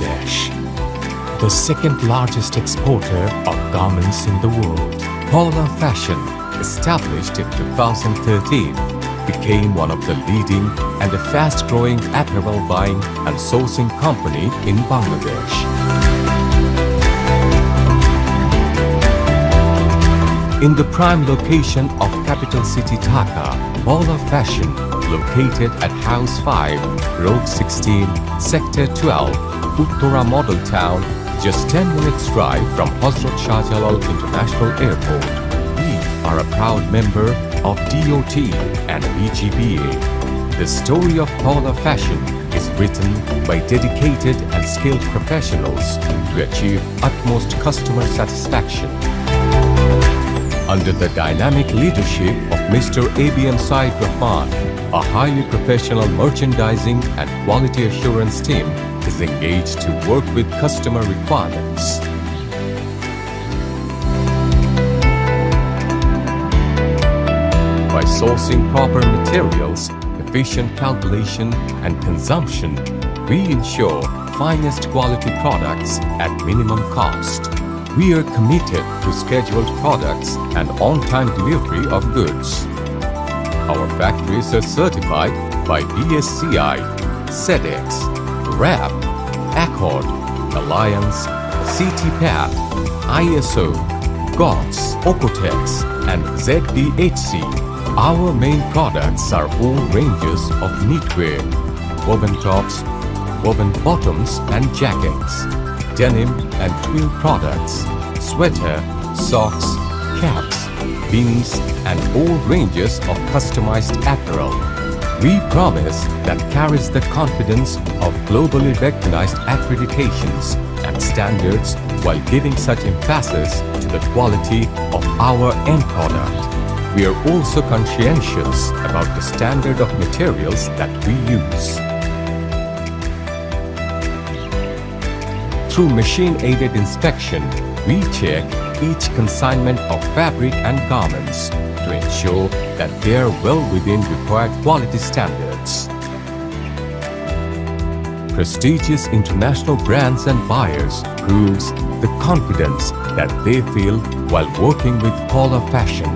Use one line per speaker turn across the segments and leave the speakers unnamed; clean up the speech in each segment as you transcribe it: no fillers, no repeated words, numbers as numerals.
Bangladesh, the second largest exporter of garments in the world. Pawla Fashion, established in 2013, became one of the leading and a fast-growing apparel buying and sourcing company in Bangladesh. In the prime location of capital city Dhaka, Pawla Fashion, located at House 5, Road 16, Sector 12, Uttara Model Town, just 10 minutes drive from Hazrat Shah Jalal International Airport. We are a proud member of DOT and BGBA. The story of Pawla Fashion is written by dedicated and skilled professionals to achieve utmost customer satisfaction. Under the dynamic leadership of Mr. ABM Said Rahman, a highly professional merchandising and quality assurance team is engaged to work with customer requirements. By sourcing proper materials, efficient calculation and consumption, we ensure finest quality products at minimum cost. We are committed to scheduled products and on-time delivery of goods. Our factories are certified by BSCI, SEDEX, RAP, Accord, Alliance, CTPAT, ISO, GOTS, Ocotex, and ZDHC. Our main products are all ranges of knitwear, woven tops, woven bottoms and jackets, denim and twill products, sweater, socks, caps, beanies, and all ranges of customized apparel. We promise that carries the confidence of globally recognized accreditations and standards while giving such emphasis to the quality of our end product. We are also conscientious about the standard of materials that we use. Through machine-aided inspection, we check each consignment of fabric and garments to ensure that they are well within required quality standards. Prestigious international brands and buyers proves the confidence that they feel while working with Pawla Fashion.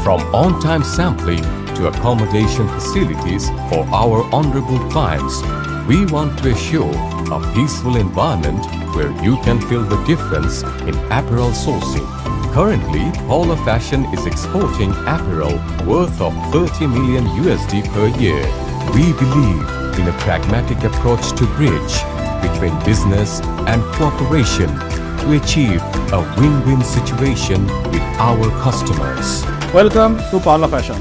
From on-time sampling to accommodation facilities for our honorable clients, we want to assure a peaceful environment where you can feel the difference in apparel sourcing. Currently, Pawla Fashion is exporting apparel worth of 30 million USD per year. We believe in a pragmatic approach to bridge between business and cooperation to achieve a win-win situation with our customers.
Welcome to Pawla Fashion.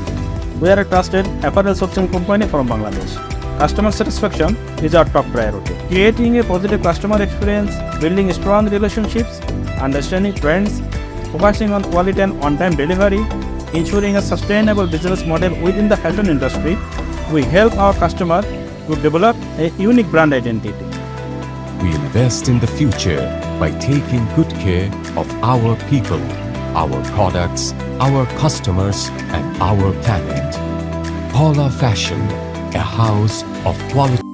We are a trusted apparel sourcing company from Bangladesh. Customer satisfaction is our top priority. Creating a positive customer experience, building strong relationships, understanding trends, focusing on quality and on-time delivery, ensuring a sustainable business model within the fashion industry, we help our customers to develop a unique brand identity.
We invest in the future by taking good care of our people, our products, our customers, and our planet. Pawla Fashion, a house of quality.